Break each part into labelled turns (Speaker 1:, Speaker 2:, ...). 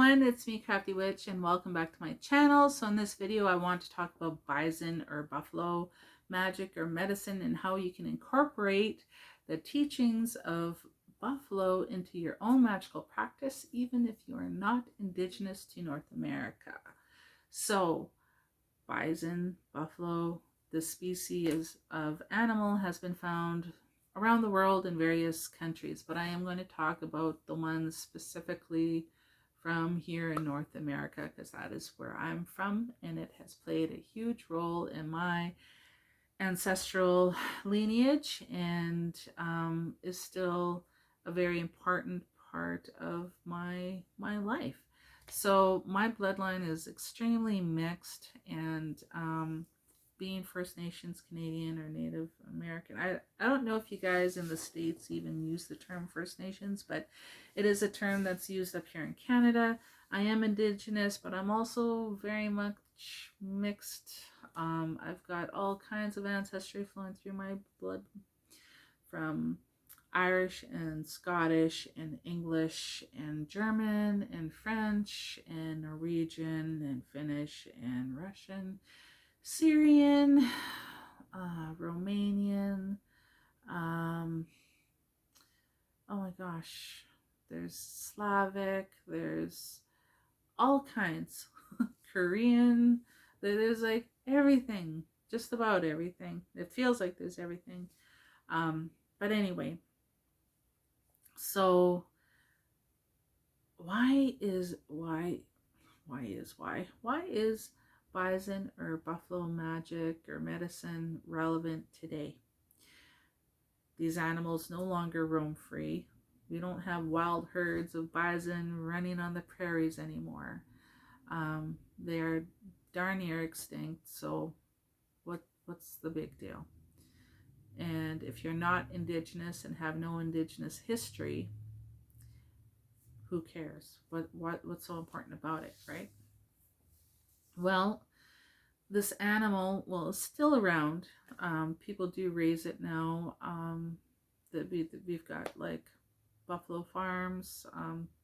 Speaker 1: everyone, it's me, Crafty Witch, and welcome back to my channel. So in this video, I want to talk about bison or buffalo magic or medicine and how you can incorporate the teachings of buffalo into your own magical practice, even if you are not indigenous to North America. So bison, buffalo, this species of animal has been found around the world in various countries, but I am going to talk about the ones specifically from here in North America because that is where I'm from, and it has played a huge role in my ancestral lineage and is still a very important part of my life. So my bloodline is extremely mixed, and being First Nations, Canadian, or Native American. I don't know if you guys in the States even use the term First Nations, but it is a term that's used up here in Canada. I am Indigenous, but I'm also very much mixed. I've got all kinds of ancestry flowing through my blood, from Irish and Scottish and English and German and French and Norwegian and Finnish and Russian, Syrian, Romanian, oh my gosh, there's Slavic, there's all kinds, Korean, there's like everything, just about everything. It feels like there's everything. But anyway, so why is bison or buffalo magic or medicine relevant today? These animals no longer roam free. We don't have wild herds of bison running on the prairies anymore. They are darn near extinct, so what's the big deal? And if you're not indigenous and have no indigenous history, who cares? What's so important about it, right? Well, this animal, well, is still around. People do raise it now. We've got like buffalo farms.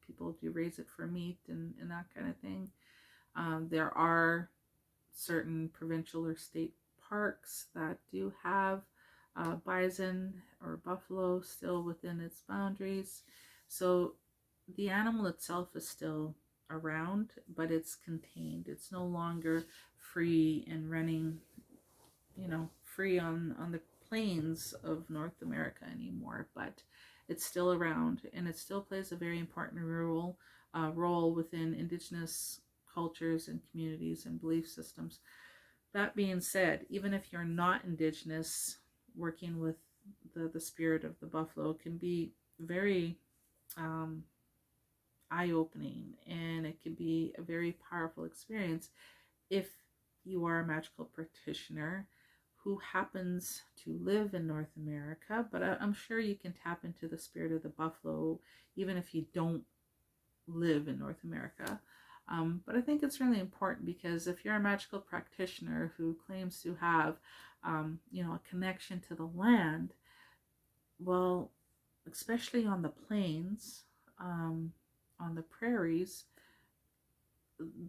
Speaker 1: People do raise it for meat and that kind of thing. There are certain provincial or state parks that do have bison or buffalo still within its boundaries. So the animal itself is still around, but it's contained. It's no longer free and running, free on the plains of North America anymore, but it's still around, and it still plays a very important role within Indigenous cultures and communities and belief systems. That being said, even if you're not Indigenous, working with the spirit of the buffalo can be very eye-opening, and it can be a very powerful experience if you are a magical practitioner who happens to live in North America. But I'm sure you can tap into the spirit of the buffalo even if you don't live in North America. But I think it's really important because if you're a magical practitioner who claims to have a connection to the land, well, especially on the plains, on the prairies,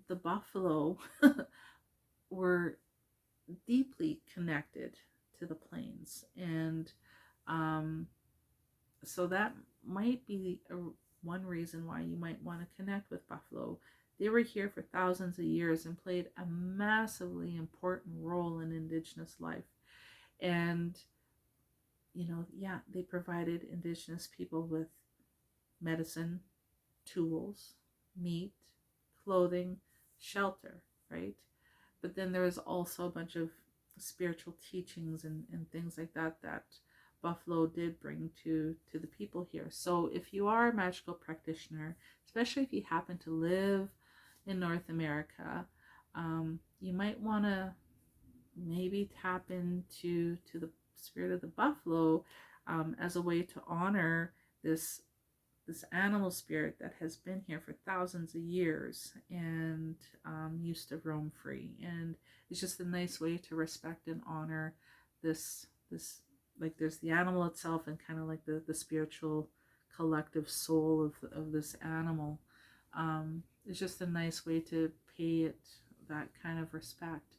Speaker 1: the buffalo were deeply connected to the plains, and so that might be one reason why you might want to connect with buffalo. They were here for thousands of years and played a massively important role in Indigenous life. And they provided Indigenous people with medicine, tools, meat, clothing, shelter, right? But then there was also a bunch of spiritual teachings and things like that buffalo did bring to the people here. So if you are a magical practitioner, especially if you happen to live in North America, you might want to maybe tap into the spirit of the buffalo as a way to honor this animal spirit that has been here for thousands of years and used to roam free. And it's just a nice way to respect and honor this like, there's the animal itself and kind of like the spiritual collective soul of this animal. it's just a nice way to pay it that kind of respect.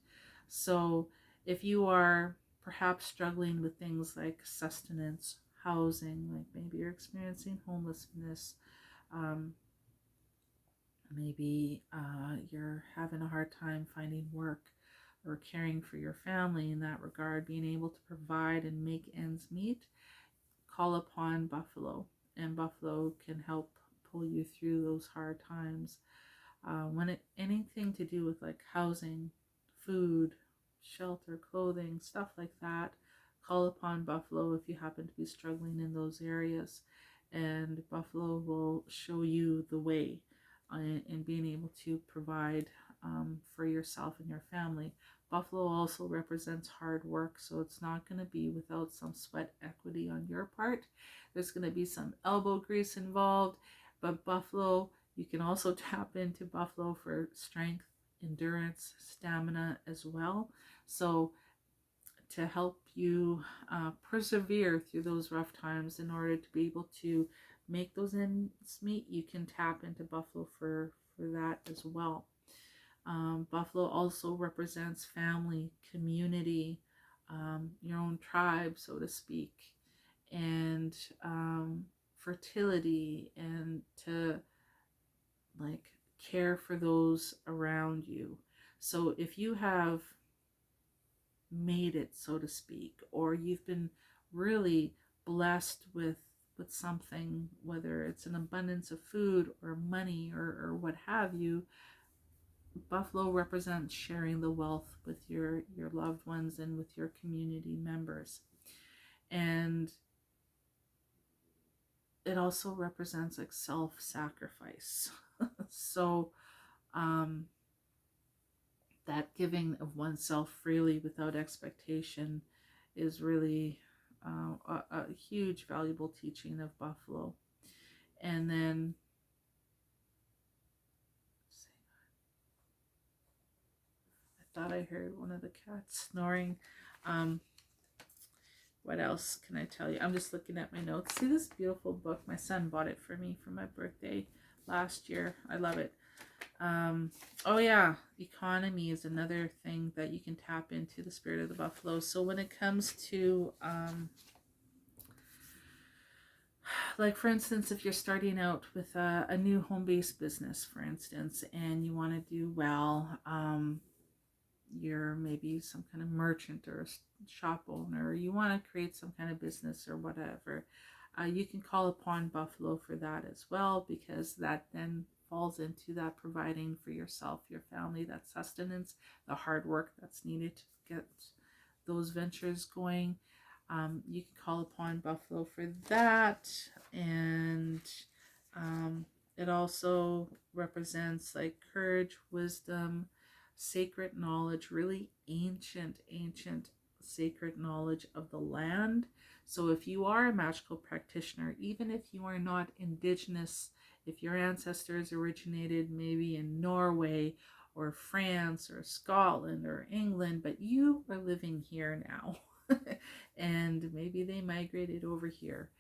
Speaker 1: So if you are perhaps struggling with things like sustenance, housing, like maybe you're experiencing homelessness, um, maybe you're having a hard time finding work or caring for your family in that regard, being able to provide and make ends meet, call upon Buffalo, and Buffalo can help pull you through those hard times. When anything to do with like housing, food, shelter, clothing, stuff like that, call upon Buffalo if you happen to be struggling in those areas, and Buffalo will show you the way in being able to provide for yourself and your family. Buffalo also represents hard work, so it's not going to be without some sweat equity on your part. There's going to be some elbow grease involved, but Buffalo, you can also tap into Buffalo for strength, endurance, stamina as well. So to help you persevere through those rough times in order to be able to make those ends meet, you can tap into Buffalo for that as well. Buffalo also represents family, community, your own tribe, so to speak, and fertility, and to like care for those around you. So if you have made it, so to speak, or you've been really blessed with something, whether it's an abundance of food or money or what have you, Buffalo represents sharing the wealth with your loved ones and with your community members. And it also represents like self-sacrifice. So that giving of oneself freely without expectation is really a huge valuable teaching of Buffalo. And then I thought I heard one of the cats snoring. What else can I tell you? I'm just looking at my notes. See this beautiful book? My son bought it for me for my birthday last year. I love it. Oh yeah, economy is another thing that you can tap into, the spirit of the buffalo. So when it comes to like for instance, if you're starting out with a new home-based business, for instance, and you want to do well, you're maybe some kind of merchant or a shop owner, or you want to create some kind of business or whatever, you can call upon Buffalo for that as well, because that then falls into that providing for yourself, your family, that sustenance, the hard work that's needed to get those ventures going. You can call upon Buffalo for that. And it also represents like courage, wisdom, sacred knowledge, really ancient sacred knowledge of the land. So if you are a magical practitioner, even if you are not indigenous, if your ancestors originated maybe in Norway or France or Scotland or England, but you are living here now and maybe they migrated over here,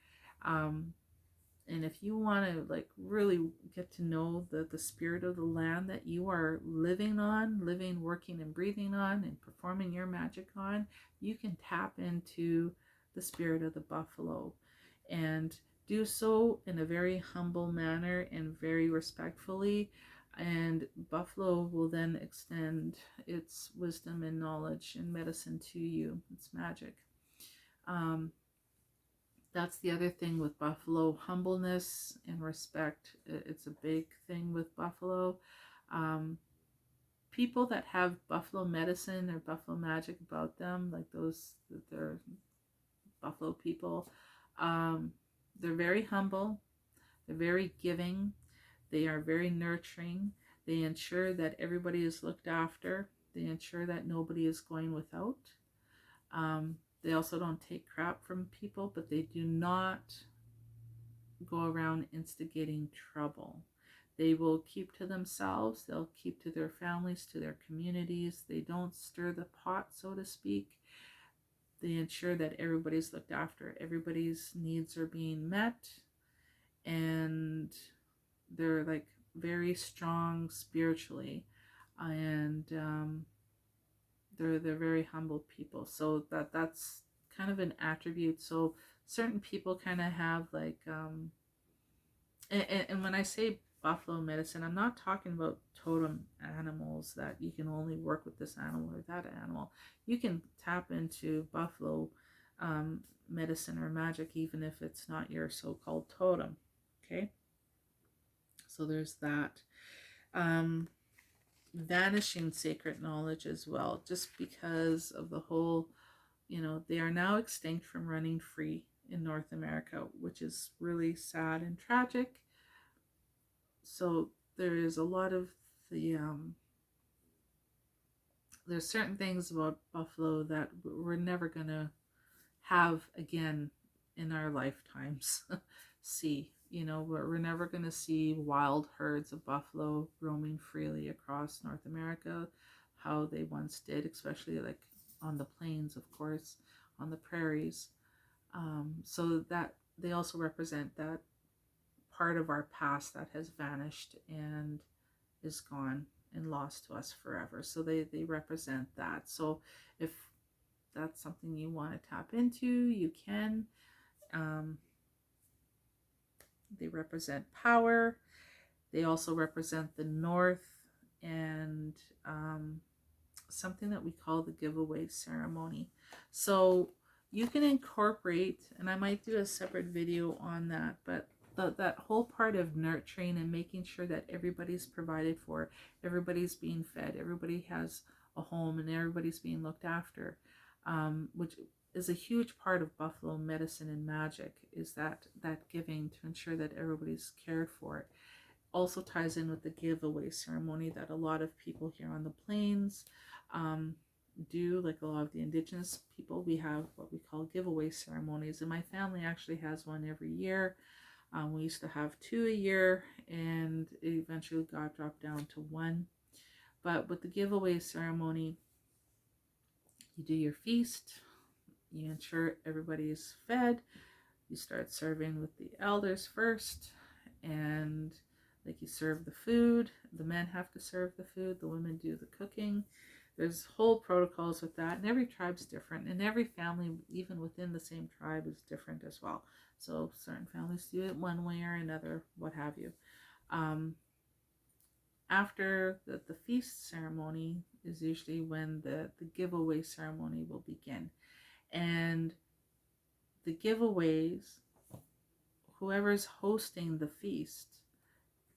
Speaker 1: and if you want to like really get to know the spirit of the land that you are living on, living, working, and breathing on, and performing your magic on, you can tap into the spirit of the buffalo and do so in a very humble manner and very respectfully. And buffalo will then extend its wisdom and knowledge and medicine to you. It's magic. That's the other thing with buffalo, humbleness and respect. It's a big thing with buffalo. People that have buffalo medicine or buffalo magic about them, like those, they're buffalo people, they're very humble, they're very giving, they are very nurturing, they ensure that everybody is looked after, they ensure that nobody is going without. They also don't take crap from people, but they do not go around instigating trouble. They will keep to themselves, they'll keep to their families, to their communities. They don't stir the pot, so to speak. They ensure that everybody's looked after, everybody's needs are being met, and they're like very strong spiritually, and they're very humble people. So that's kind of an attribute. So certain people kind of have like and when I say buffalo medicine, I'm not talking about totem animals that you can only work with this animal or that animal. You can tap into buffalo medicine or magic even if it's not your so-called totem. Okay, so there's that. um Vanishing sacred knowledge as well, just because of the whole, they are now extinct from running free in North America, which is really sad and tragic. So there is a lot of the there's certain things about buffalo that we're never gonna have again in our lifetimes. See, we're never gonna see wild herds of buffalo roaming freely across North America how they once did, especially like on the plains, of course, on the prairies. So that they also represent that part of our past that has vanished and is gone and lost to us forever. So they represent that. So if that's something you want to tap into, you can. Um, they represent power. They also represent the North, and something that we call the giveaway ceremony. So you can incorporate, and I might do a separate video on that, but that whole part of nurturing and making sure that everybody's provided for, everybody's being fed, everybody has a home, and everybody's being looked after, which is a huge part of buffalo medicine and magic, is that giving to ensure that everybody's cared for. It also ties in with the giveaway ceremony that a lot of people here on the plains do. Like a lot of the indigenous people, we have what we call giveaway ceremonies, and my family actually has one every year. We used to have 2 a year, and it eventually got dropped down to 1. But with the giveaway ceremony, you do your feast, you ensure everybody is fed, you start serving with the elders first, and like you serve the food. The men have to serve the food, the women do the cooking. There's whole protocols with that, and every tribe's different, and every family, even within the same tribe, is different as well. So certain families do it one way or another, what have you. After the feast ceremony is usually when the giveaway ceremony will begin. And the giveaways, whoever's hosting the feast,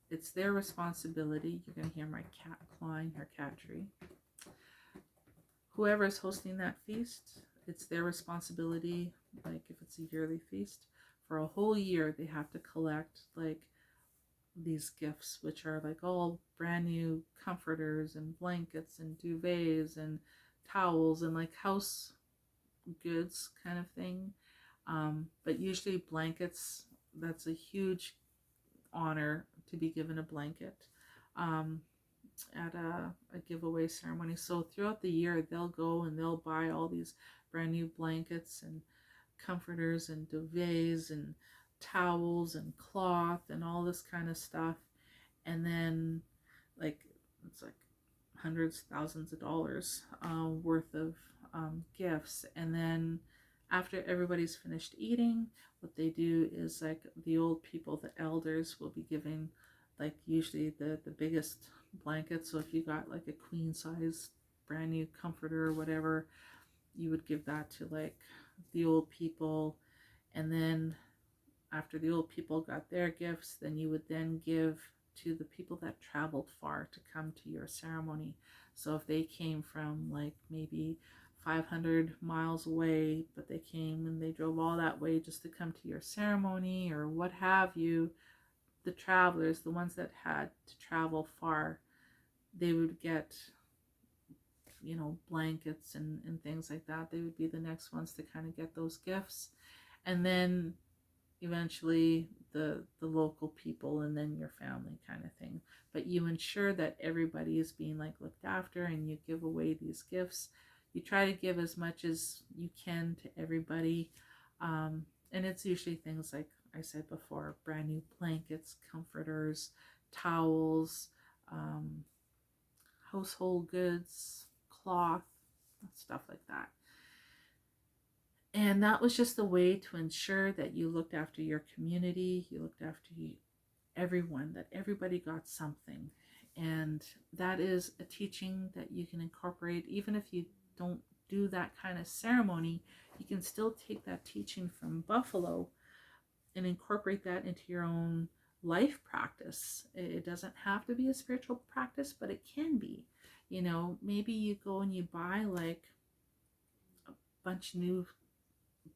Speaker 1: it's their responsibility. You're going to hear my cat clawing her cat tree. Whoever is hosting that feast, it's their responsibility. Like if it's a yearly feast, for a whole year they have to collect like these gifts, which are like all brand new comforters and blankets and duvets and towels and like house goods kind of thing. But usually blankets, that's a huge honor to be given a blanket at a giveaway ceremony. So throughout the year, they'll go and they'll buy all these brand new blankets and comforters and duvets and towels and cloth and all this kind of stuff. And then like it's like hundreds, thousands of dollars worth of gifts. And then after everybody's finished eating, what they do is like the old people, the elders, will be giving like usually the biggest blanket. So if you got like a queen size brand new comforter or whatever, you would give that to like the old people. And then after the old people got their gifts, then you would then give to the people that traveled far to come to your ceremony. So if they came from like maybe 500 miles away, but they came and they drove all that way just to come to your ceremony or what have you, the travelers, the ones that had to travel far, they would get, blankets and things like that. They would be the next ones to kind of get those gifts. And then eventually the local people, and then your family kind of thing. But you ensure that everybody is being like looked after, and you give away these gifts. You try to give as much as you can to everybody. And it's usually things like I said before, brand new blankets, comforters, towels, um, household goods, cloth, stuff like that. And that was just a way to ensure that you looked after your community, you looked after everyone, that everybody got something. And that is a teaching that you can incorporate, even if you don't do that kind of ceremony. You can still take that teaching from Buffalo and incorporate that into your own life practice. It doesn't have to be a spiritual practice, but it can be. You know, maybe you go and you buy like a bunch of new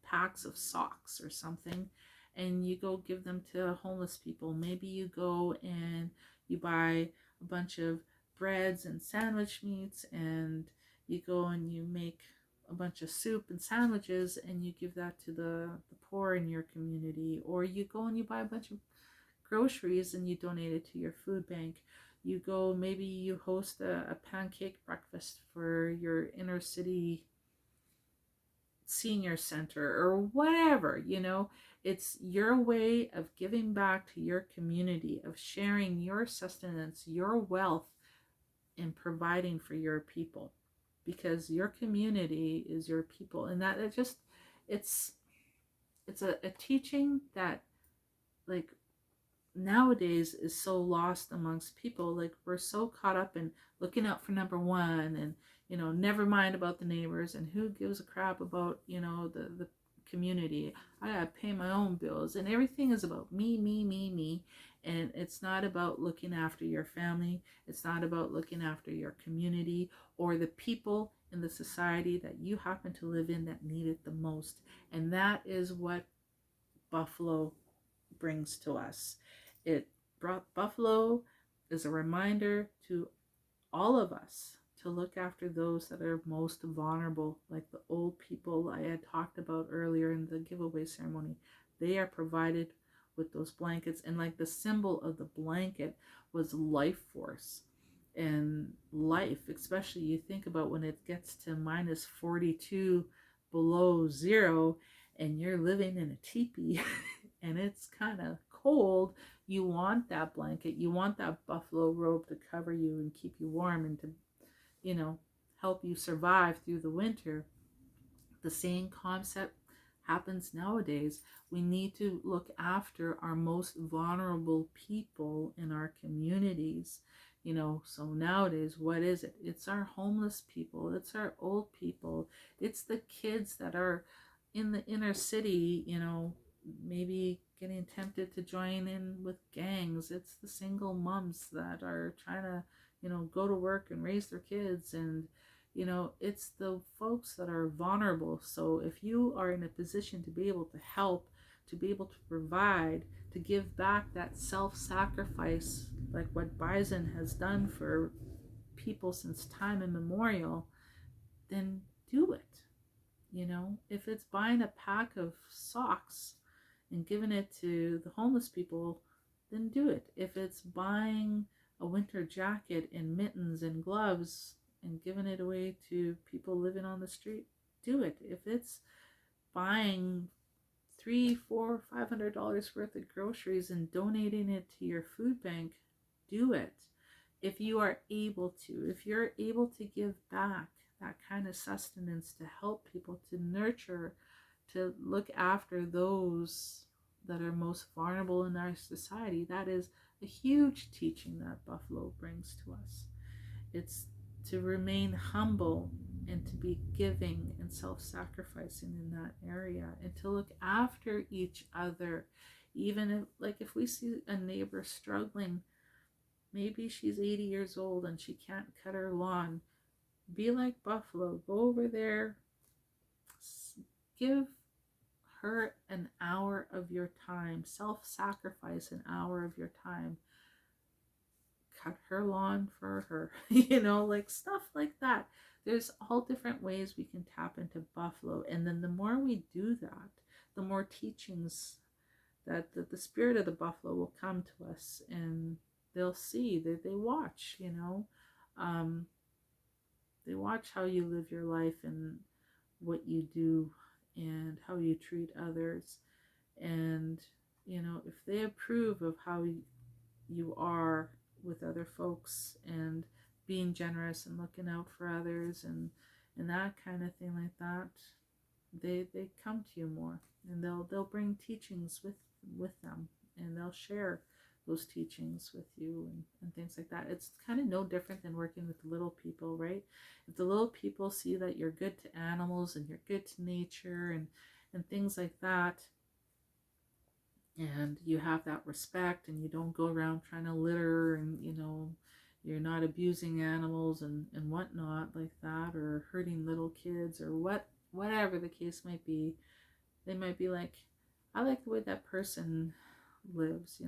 Speaker 1: packs of socks or something, and you go give them to homeless people. Maybe you go and you buy a bunch of breads and sandwich meats, and you go and you make a bunch of soup and sandwiches, and you give that to the poor in your community. Or you go and you buy a bunch of groceries and you donate it to your food bank. You go, maybe you host a pancake breakfast for your inner city senior center or whatever. You know, it's your way of giving back to your community, of sharing your sustenance, your wealth, and providing for your people, because your community is your people. And that it just, it's a teaching that, like, nowadays is so lost amongst people. Like, we're so caught up in looking out for number one, and never mind about the neighbors, and who gives a crap about the community. I gotta pay my own bills, and everything is about me, me, me, me. And it's not about looking after your family. It's not about looking after your community or the people in the society that you happen to live in that need it the most. And that is what Buffalo brings to us. It brought Buffalo is a reminder to all of us to look after those that are most vulnerable, like the old people I had talked about earlier in the giveaway ceremony. They are provided with those blankets, and like the symbol of the blanket was life force and life. Especially you think about when it gets to minus 42 below zero and you're living in a teepee and it's kind of cold. You want that blanket, you want that buffalo robe to cover you and keep you warm, and to help you survive through the winter. The same concept happens nowadays. We need to look after our most vulnerable people in our communities. So nowadays, what is it? It's our homeless people, it's our old people, it's the kids that are in the inner city, maybe getting tempted to join in with gangs. It's the single moms that are trying to go to work and raise their kids. And it's the folks that are vulnerable. So if you are in a position to be able to help, to be able to provide, to give back that self-sacrifice, like what Bison has done for people since time immemorial, then do it. If it's buying a pack of socks and giving it to the homeless people, then do it. If it's buying a winter jacket and mittens and gloves and giving it away to people living on the street, do it. If it's buying $300, $400, $500 worth of groceries and donating it to your food bank, do it. If you are able to, if you're able to give back that kind of sustenance, to help people, to nurture, to look after those that are most vulnerable in our society, that is a huge teaching that Buffalo brings to us. It's to remain humble and to be giving and self-sacrificing in that area, and to look after each other. Even if we see a neighbor struggling, maybe she's 80 years old and she can't cut her lawn, be like Buffalo, go over there, give her an hour of your time, self-sacrifice an hour of your time, cut her lawn for her, like stuff like that. There's all different ways we can tap into Buffalo. And then the more we do that, the more teachings that the spirit of the Buffalo will come to us, and they'll see that they watch, they watch how you live your life and what you do and how you treat others. And if they approve of how you are with other folks, and being generous and looking out for others, and that kind of thing like that, they come to you more, and they'll bring teachings with them, and they'll share those teachings with you, and things like that. It's kind of no different than working with little people, right? If the little people see that you're good to animals and you're good to nature and things like that, and you have that respect, and you don't go around trying to litter, and you're not abusing animals and whatnot like that, or hurting little kids, or whatever the case might be, they might be like, I like the way that person lives,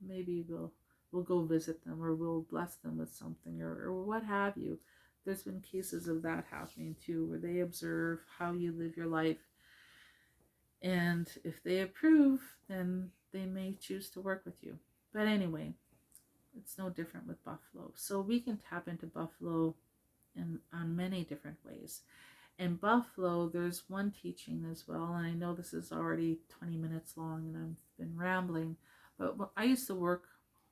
Speaker 1: maybe we'll go visit them, or we'll bless them with something, or what have you. There's been cases of that happening too, where they observe how you live your life, and if they approve, then they may choose to work with you. But anyway, it's no different with buffalo. So we can tap into buffalo on many different ways. And buffalo, there's one teaching as well, and I know this is already 20 minutes long and I've been rambling, but I used to work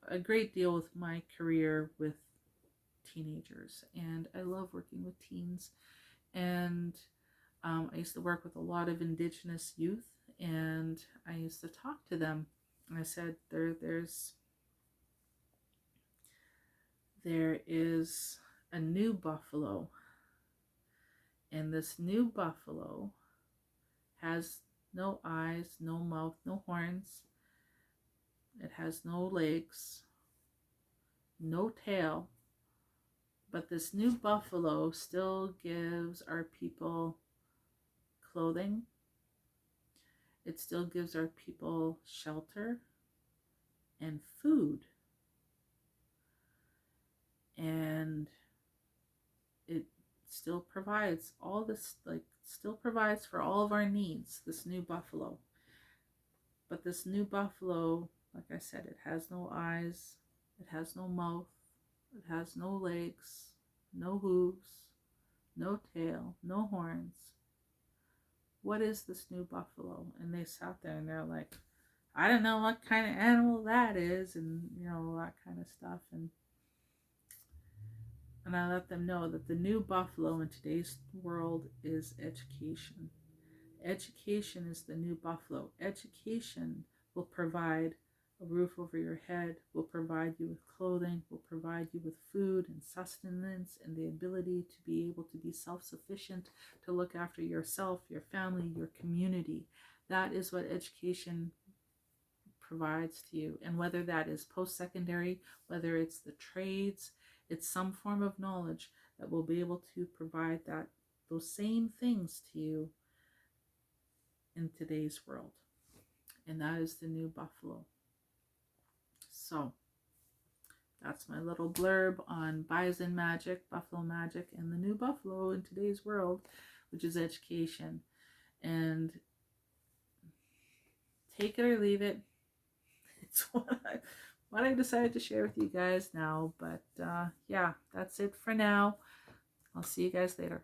Speaker 1: a great deal with my career with teenagers, and I love working with teens. And I used to work with a lot of Indigenous youth, and I used to talk to them. And I said, there is a new buffalo, and this new buffalo has no eyes, no mouth, no horns. It has no legs, no tail. But this new buffalo still gives our people clothing. It still gives our people shelter and food. And it still provides all this, still provides for all of our needs, this new buffalo. But this new buffalo, like I said, it has no eyes, it has no mouth, it has no legs, no hooves, no tail, no horns. What is this new buffalo? And they sat there and they're like, I don't know what kind of animal that is, and that kind of stuff. And I let them know that the new buffalo in today's world is education. Education is the new buffalo. Education will provide a roof over your head, will provide you with clothing, will provide you with food and sustenance, and the ability to be able to be self-sufficient, to look after yourself, your family, your community. That is what education provides to you. And whether that is post-secondary, whether it's the trades, it's some form of knowledge that will be able to provide those same things to you in today's world. And that is the new buffalo. So that's my little blurb on Bison Magick, Buffalo Magic, and the new buffalo in today's world, which is education. And take it or leave it. It's what I decided to share with you guys now. But yeah, that's it for now. I'll see you guys later.